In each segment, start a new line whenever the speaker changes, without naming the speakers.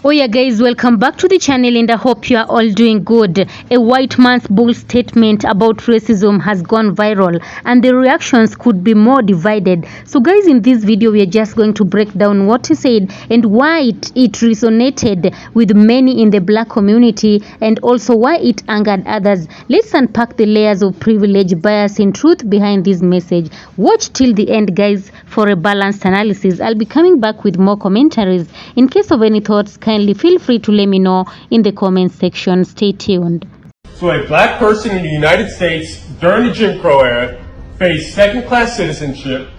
Oh yeah guys, welcome back to the channel and I hope you are all doing good. A white man's bold statement about racism has gone viral and the reactions could be more divided. So guys, in this video we are just going to break down what he said and why it resonated with many in the black community and also why it angered others. Let's unpack the layers of privilege, bias and truth behind this message. Watch till the end guys for a balanced analysis. I'll be coming back with more commentaries. In case of any thoughts, kindly feel free to let me know in the comment section. Stay tuned.
So a black person in the United States during the Jim Crow era faced second-class citizenship,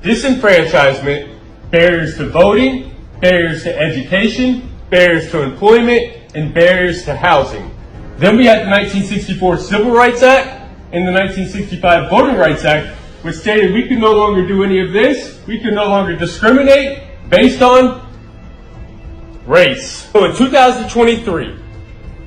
disenfranchisement, barriers to voting, barriers to education, barriers to employment, and barriers to housing. Then we had the 1964 Civil Rights Act and the 1965 Voting Rights Act, which stated we could no longer do any of this, we could no longer discriminate based on race. So in 2023,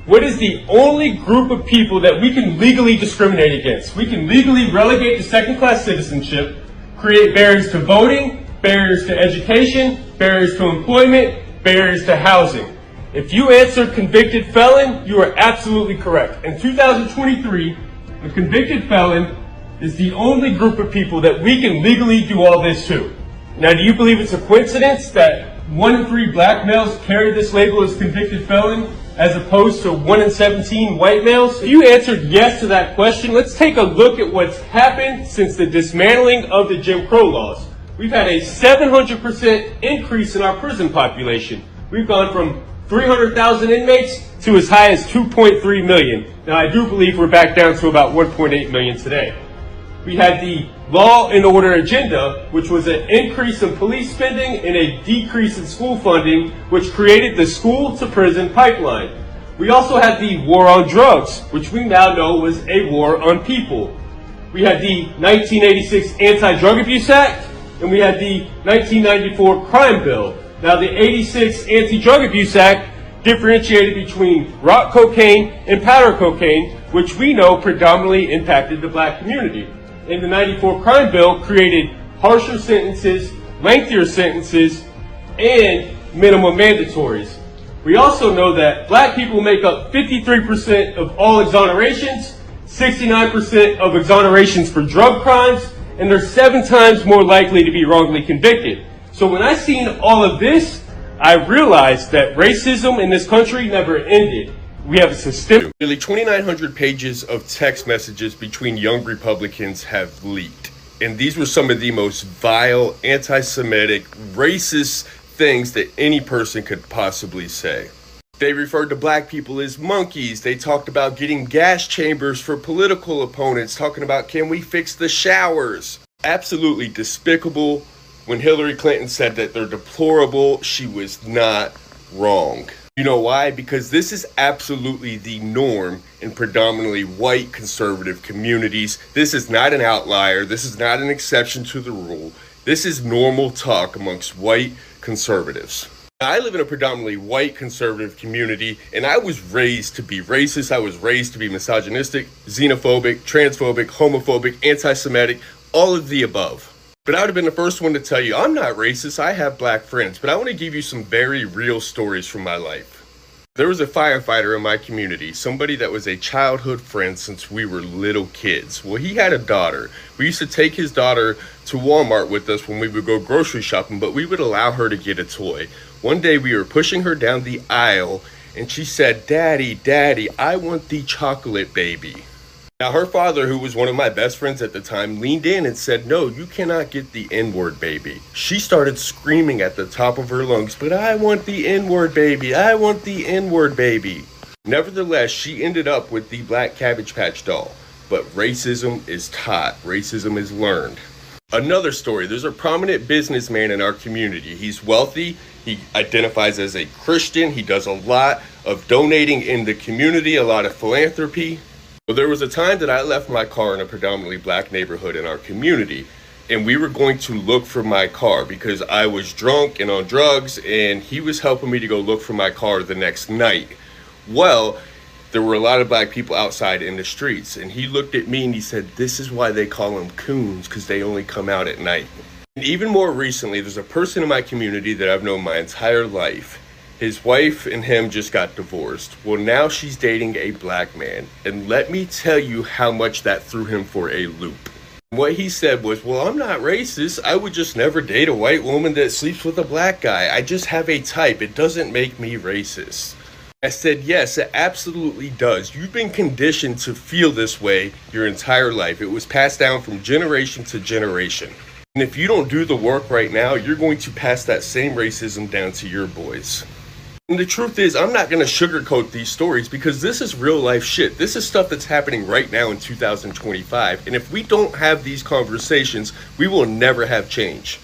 what is the only group of people that we can legally discriminate against? We can legally relegate to second-class citizenship, create barriers to voting, barriers to education, barriers to employment, barriers to housing. If you answered convicted felon, you are absolutely correct. In 2023, a convicted felon is the only group of people that we can legally do all this to. Now, do you believe it's a coincidence that 1 in 3 black males carry this label as convicted felon as opposed to 1 in 17 white males? If you answered yes to that question, let's take a look at what's happened since the dismantling of the Jim Crow laws. We've had a 700% increase in our prison population. We've gone from 300,000 inmates to as high as 2.3 million. Now, I do believe we're back down to about 1.8 million today. We had the Law and Order agenda, which was an increase in police spending and a decrease in school funding, which created the school to prison pipeline. We also had the war on drugs, which we now know was a war on people. We had the 1986 Anti-Drug Abuse Act, and we had the 1994 Crime Bill. Now, the 86 Anti-Drug Abuse Act differentiated between rock cocaine and powder cocaine, which we know predominantly impacted the black community. In the 94 Crime Bill created harsher sentences, lengthier sentences, and minimum mandatories. We also know that black people make up 53% of all exonerations, 69% of exonerations for drug crimes, and they're 7 times more likely to be wrongly convicted. So when I seen all of this, I realized that racism in this country never ended. We have a system.
Nearly 2,900 pages of text messages between young Republicans have leaked. And these were some of the most vile, anti-Semitic, racist things that any person could possibly say. They referred to black people as monkeys. They talked about getting gas chambers for political opponents, talking about can we fix the showers. Absolutely despicable. When Hillary Clinton said that they're deplorable, she was not wrong. You know why? Because this is absolutely the norm in predominantly white conservative communities. This is not an outlier. This is not an exception to the rule. This is normal talk amongst white conservatives. I live in a predominantly white conservative community, and I was raised to be racist. I was raised to be misogynistic, xenophobic, transphobic, homophobic, anti-Semitic, all of the above. But I would have been the first one to tell you, I'm not racist, I have black friends, but I want to give you some very real stories from my life. There was a firefighter in my community, somebody that was a childhood friend since we were little kids. Well, he had a daughter. We used to take his daughter to Walmart with us when we would go grocery shopping, but we would allow her to get a toy. One day we were pushing her down the aisle, and she said, "Daddy, Daddy, I want the chocolate baby." Now, her father, who was one of my best friends at the time, leaned in and said, "No, you cannot get the N-word baby." She started screaming at the top of her lungs, "But I want the N-word baby. I want the N-word baby." Nevertheless, she ended up with the black Cabbage Patch doll. But racism is taught. Racism is learned. Another story. There's a prominent businessman in our community. He's wealthy. He identifies as a Christian. He does a lot of donating in the community, a lot of philanthropy. Well, there was a time that I left my car in a predominantly black neighborhood in our community, and we were going to look for my car because I was drunk and on drugs, and he was helping me to go look for my car the next night. Well, there were a lot of black people outside in the streets, and he looked at me and he said, "This is why they call them coons, because they only come out at night." And even more recently, there's a person in my community that I've known my entire life. His wife and him just got divorced. Well, now she's dating a black man. And let me tell you how much that threw him for a loop. What he said was, well, I'm not racist. I would just never date a white woman that sleeps with a black guy. I just have a type. It doesn't make me racist. I said, yes, it absolutely does. You've been conditioned to feel this way your entire life. It was passed down from generation to generation. And if you don't do the work right now, you're going to pass that same racism down to your boys. And the truth is, I'm not going to sugarcoat these stories because this is real life shit. This is stuff that's happening right now in 2025. And if we don't have these conversations, we will never have change.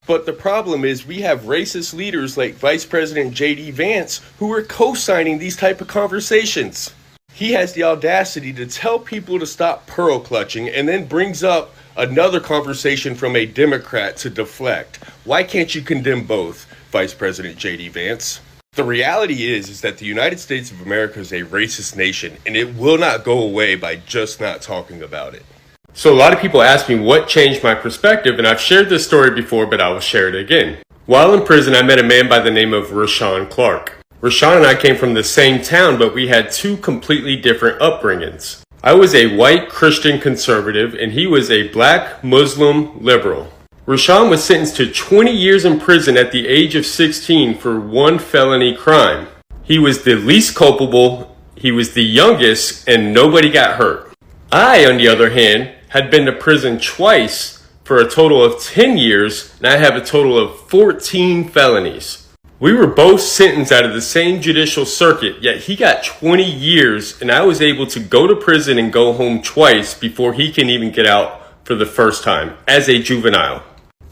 But the problem is we have racist leaders like Vice President J.D. Vance who are co-signing these type of conversations. He has the audacity to tell people to stop pearl clutching and then brings up another conversation from a Democrat to deflect. Why can't you condemn both, Vice President J.D. Vance? The reality is that the United States of America is a racist nation, and it will not go away by just not talking about it. So a lot of people ask me what changed my perspective, and I've shared this story before, but I will share it again. While in prison, I met a man by the name of Rashawn Clark. Rashawn and I came from the same town, but we had two completely different upbringings. I was a white Christian conservative, and he was a black Muslim liberal. Rashawn was sentenced to 20 years in prison at the age of 16 for one felony crime. He was the least culpable, he was the youngest, and nobody got hurt. I, on the other hand, had been to prison twice for a total of 10 years, and I have a total of 14 felonies. We were both sentenced out of the same judicial circuit, yet he got 20 years, and I was able to go to prison and go home twice before he can even get out for the first time, as a juvenile.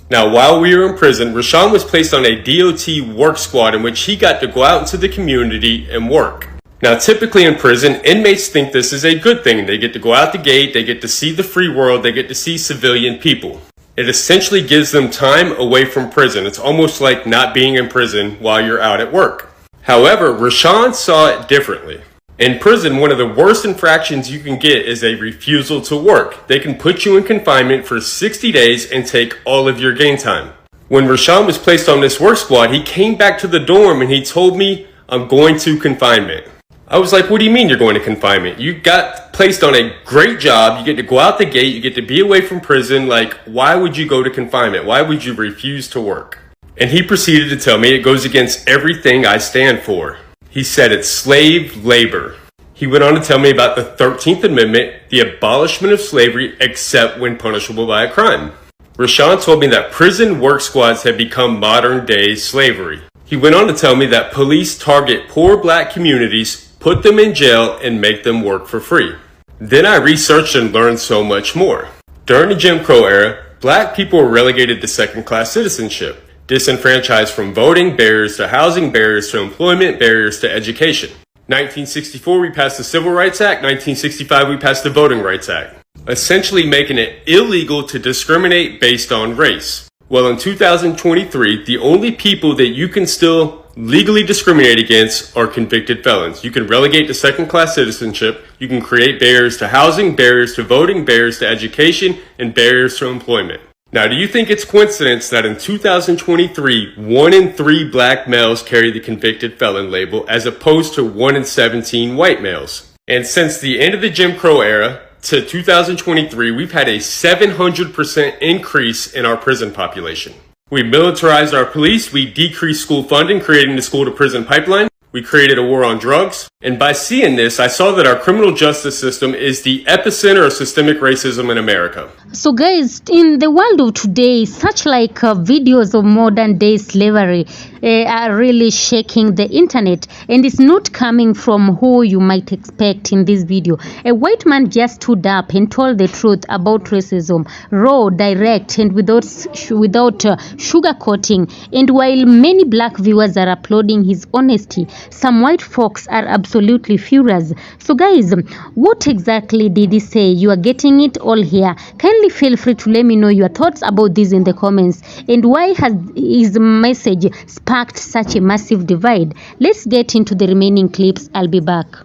Now, while we were in prison, Rashawn was placed on a DOT work squad in which he got to go out into the community and work. Now, typically in prison, inmates think this is a good thing. They get to go out the gate, they get to see the free world, they get to see civilian people. It essentially gives them time away from prison. It's almost like not being in prison while you're out at work. However, Rashawn saw it differently. In prison, one of the worst infractions you can get is a refusal to work. They can put you in confinement for 60 days and take all of your game time. When Rashawn was placed on this work squad, he came back to the dorm and he told me, I'm going to confinement. I was like, what do you mean you're going to confinement? You got placed on a great job. You get to go out the gate. You get to be away from prison. Like, why would you go to confinement? Why would you refuse to work? And he proceeded to tell me it goes against everything I stand for. He said it's slave labor. He went on to tell me about the 13th Amendment, the abolishment of slavery except when punishable by a crime. Rashawn told me that prison work squads have become modern day slavery. He went on to tell me that police target poor black communities, put them in jail, and make them work for free. Then I researched and learned so much more. During the Jim Crow era, black people were relegated to second-class citizenship, disenfranchised from voting, barriers to housing, barriers to employment, barriers to education. 1964, we passed the Civil Rights Act. 1965, we passed the Voting Rights Act, essentially making it illegal to discriminate based on race. Well, in 2023, the only people that you can still legally discriminate against are convicted felons. You can relegate to second-class citizenship. You can create barriers to housing, barriers to voting, barriers to education, and barriers to employment. Now, do you think it's coincidence that in 2023, 1 in 3 black males carry the convicted felon label as opposed to 1 in 17 white males? And since the end of the Jim Crow era to 2023, we've had a 700% increase in our prison population. We militarized our police, we decreased school funding, creating the school-to-prison pipeline. We created a war on drugs. And by seeing this, I saw that our criminal justice system is the epicenter of systemic racism in America.
So guys, in the world of today, such like videos of modern day slavery are really shaking the internet, and it's not coming from who you might expect in this video. A white man just stood up and told the truth about racism, raw, direct, and without sugarcoating. And while many black viewers are applauding his honesty, some white folks are absolutely furious. So guys, what exactly did he say? You are getting it all here. Kindly feel free to let me know your thoughts about this in the comments, and why has his message sparked such a massive divide. Let's get into the remaining clips. I'll be back.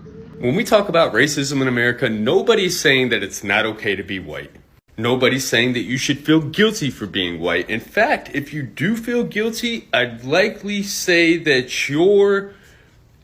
When we talk about racism in America, nobody's saying that it's not okay to be white. Nobody's saying that you should feel guilty for being white. In fact, if you do feel guilty, I'd likely say that your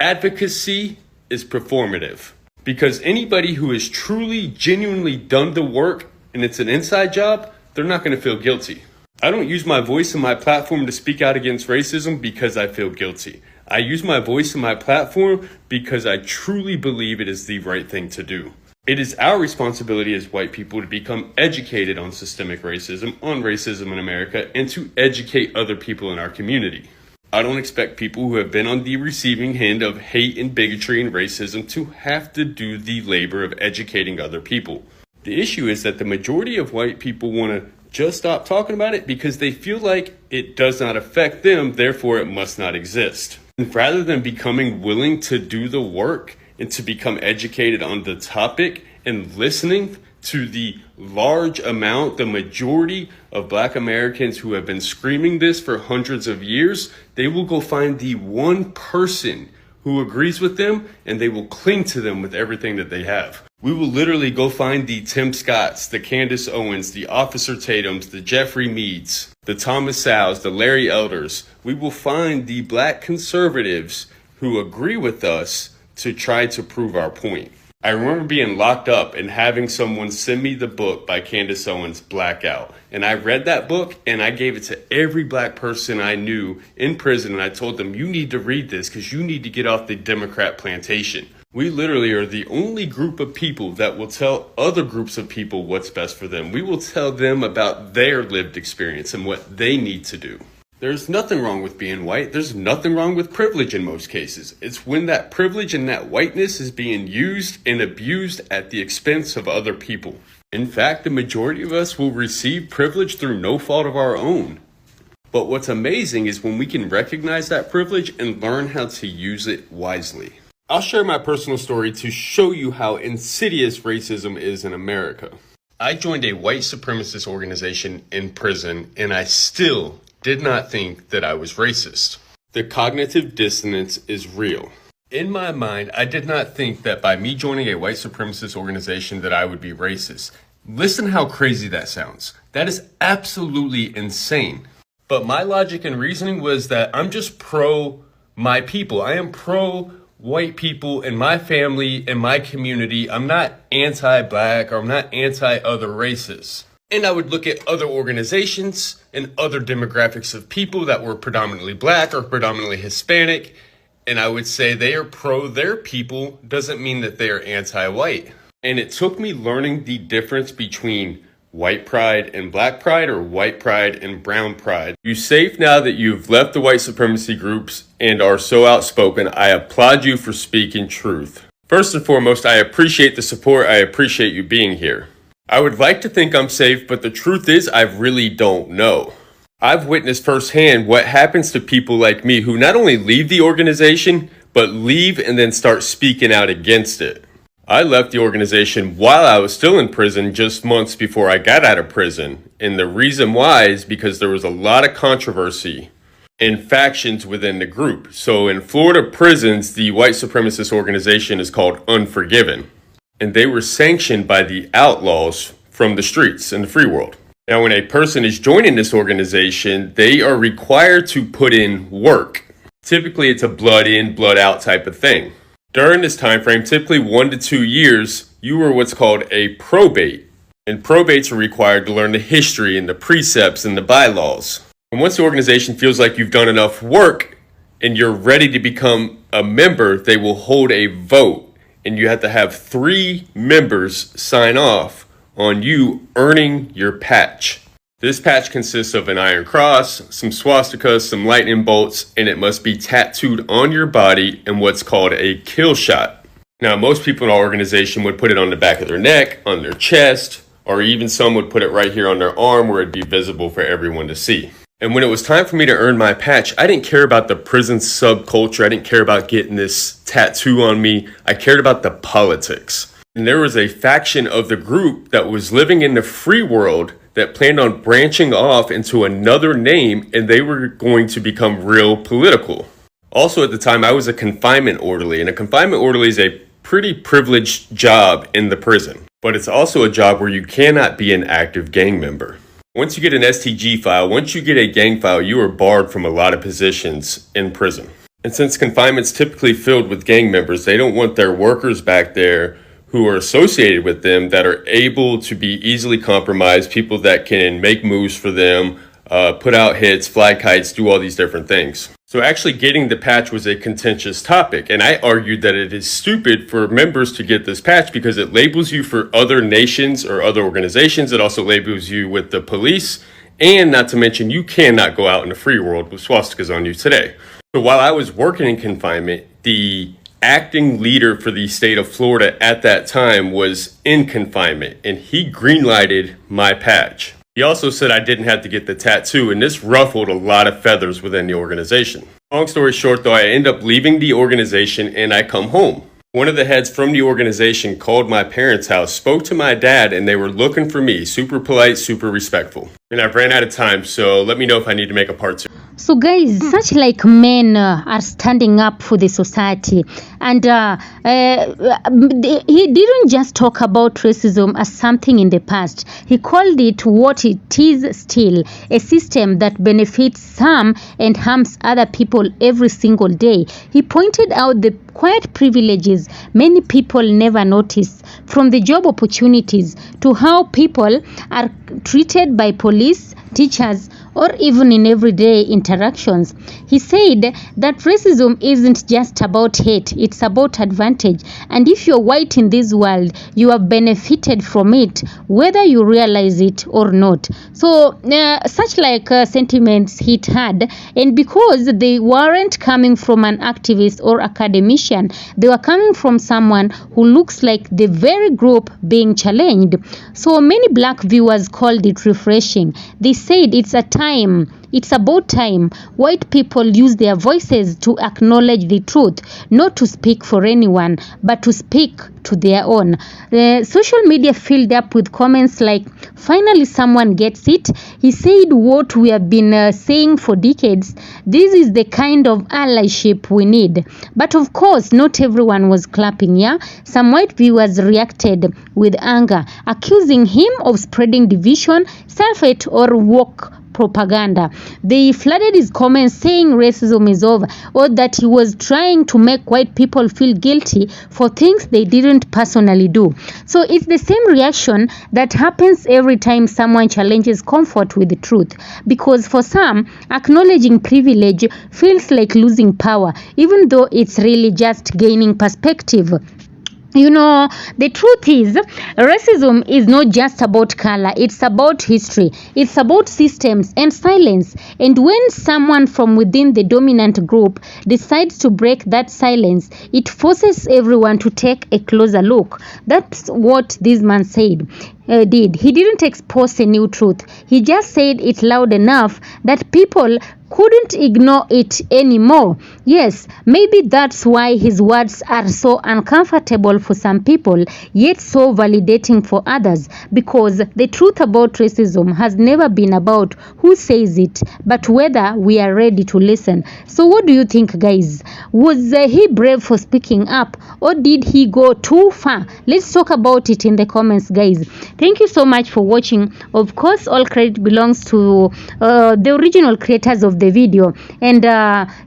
advocacy is performative. Because anybody who has truly, genuinely done the work and it's an inside job, they're not going to feel guilty. I don't use my voice and my platform to speak out against racism because I feel guilty. I use my voice and my platform because I truly believe it is the right thing to do. It is our responsibility as white people to become educated on systemic racism, on racism in America, and to educate other people in our community. I don't expect people who have been on the receiving end of hate and bigotry and racism to have to do the labor of educating other people. The issue is that the majority of white people want to just stop talking about it because they feel like it does not affect them, therefore it must not exist. And rather than becoming willing to do the work and to become educated on the topic and listening to the large amount, the majority of Black Americans who have been screaming this for hundreds of years, they will go find the one person who agrees with them and they will cling to them with everything that they have. We will literally go find the Tim Scotts, the Candace Owens, the Officer Tatums, the Jeffrey Meads, the Thomas Sowes, the Larry Elders. We will find the Black conservatives who agree with us to try to prove our point. I remember being locked up and having someone send me the book by Candace Owens, Blackout. And I read that book and I gave it to every Black person I knew in prison. And I told them, you need to read this because you need to get off the Democrat plantation. We literally are the only group of people that will tell other groups of people what's best for them. We will tell them about their lived experience and what they need to do. There's nothing wrong with being white. There's nothing wrong with privilege in most cases. It's when that privilege and that whiteness is being used and abused at the expense of other people. In fact, the majority of us will receive privilege through no fault of our own. But what's amazing is when we can recognize that privilege and learn how to use it wisely. I'll share my personal story to show you how insidious racism is in America. I joined a white supremacist organization in prison, and I still did not think that I was racist. The cognitive dissonance is real. In my mind, I did not think that by me joining a white supremacist organization that I would be racist. Listen how crazy that sounds. That is absolutely insane. But my logic and reasoning was that I'm just pro my people. I am pro white people in my family, in my community. I'm not anti-Black or I'm not anti-other races. And I would look at other organizations and other demographics of people that were predominantly Black or predominantly Hispanic. And I would say they are pro their people doesn't mean that they are anti-white. And it took me learning the difference between white pride and Black pride, or white pride and brown pride. You safe now that you've left the white supremacy groups and are so outspoken. I applaud you for speaking truth. First and foremost, I appreciate the support. I appreciate you being here. I would like to think I'm safe, but the truth is I really don't know. I've witnessed firsthand what happens to people like me who not only leave the organization, but leave and then start speaking out against it. I left the organization while I was still in prison, just months before I got out of prison. And the reason why is because there was a lot of controversy and factions within the group. So in Florida prisons, the white supremacist organization is called Unforgiven. And they were sanctioned by the outlaws from the streets in the free world. Now, when a person is joining this organization, they are required to put in work. Typically, it's a blood in, blood out type of thing. During this time frame, typically 1 to 2 years, you were what's called a probate. And probates are required to learn the history and the precepts and the bylaws. And once the organization feels like you've done enough work and you're ready to become a member, they will hold a vote. And you have to have 3 members sign off on you earning your patch. This patch consists of an iron cross, some swastikas, some lightning bolts, and it must be tattooed on your body in what's called a kill shot. Now, most people in our organization would put it on the back of their neck, on their chest, or even some would put it right here on their arm where it'd be visible for everyone to see. And when it was time for me to earn my patch, I didn't care about the prison subculture. I didn't care about getting this tattoo on me. I cared about the politics. And there was a faction of the group that was living in the free world that planned on branching off into another name, and they were going to become real political. Also at the time, I was a confinement orderly, and a confinement orderly is a pretty privileged job in the prison. But it's also a job where you cannot be an active gang member. Once you get an STG file, once you get a gang file, you are barred from a lot of positions in prison. And since confinement's typically filled with gang members, they don't want their workers back there who are associated with them that are able to be easily compromised, people that can make moves for them, put out hits, fly kites, do all these different things. So actually getting the patch was a contentious topic, and I argued that it is stupid for members to get this patch because it labels you for other nations or other organizations. It also labels you with the police, and not to mention you cannot go out in the free world with swastikas on you today. So while I was working in confinement, the acting leader for the state of Florida at that time was in confinement, and he greenlighted my patch. He also said I didn't have to get the tattoo, and this ruffled a lot of feathers within the organization. Long story short, though, I end up leaving the organization and I come home. One of the heads from the organization called my parents' house, spoke to my dad, and they were looking for me. Super polite, super respectful. And I've ran out of time, so let me know if I need to make a part 2.
So guys, such like men are standing up for the society, and he didn't just talk about racism as something in the past. He called it what it is still, a system that benefits some and harms other people every single day. He pointed out the quiet privileges many people never notice, from the job opportunities to how people are treated by police, teachers, or even in everyday interactions. He said that racism isn't just about hate, it's about advantage. And if you're white in this world, you have benefited from it, whether you realize it or not. So such like sentiments he had, and because they weren't coming from an activist or academician, they were coming from someone who looks like the very group being challenged. So many black viewers called it refreshing. They said it's about time white people use their voices to acknowledge the truth, not to speak for anyone, but to speak to their own. Social media filled up with comments like, "Finally someone gets it. He said what we have been saying for decades. This is the kind of allyship we need." But of course, not everyone was clapping, yeah? Some white viewers reacted with anger, accusing him of spreading division, self-hate, or woke propaganda. They flooded his comments saying racism is over, or that he was trying to make white people feel guilty for things they didn't personally do. So it's the same reaction that happens every time someone challenges comfort with the truth, because for some, acknowledging privilege feels like losing power, even though it's really just gaining perspective. You know, the truth is, racism is not just about color, it's about history, it's about systems and silence. And when someone from within the dominant group decides to break that silence, it forces everyone to take a closer look. That's what this man said. He didn't expose a new truth. He just said it loud enough that people couldn't ignore it anymore. Yes, maybe that's why his words are so uncomfortable for some people, yet so validating for others, because the truth about racism has never been about who says it, but whether we are ready to listen. So what do you think, guys? Was he brave for speaking up, or did he go too far? Let's talk about it in the comments, guys. Thank you so much for watching. Of course, all credit belongs to the original creators of the video, and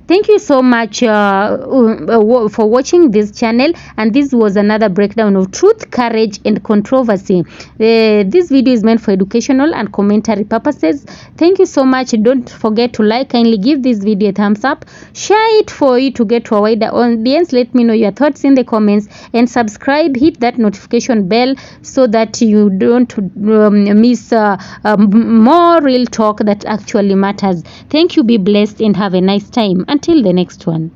thank you so much for watching this channel. And this was another breakdown of truth, courage, and controversy. This video is meant for educational and commentary purposes. Thank you so much. Don't forget to like, kindly give this video a thumbs up, share it for you to get to a wider audience. Let me know your thoughts in the comments, and subscribe, hit that notification bell so that you don't miss more real talk that actually matters. Thank you. Be blessed and have a nice time. Until the next one.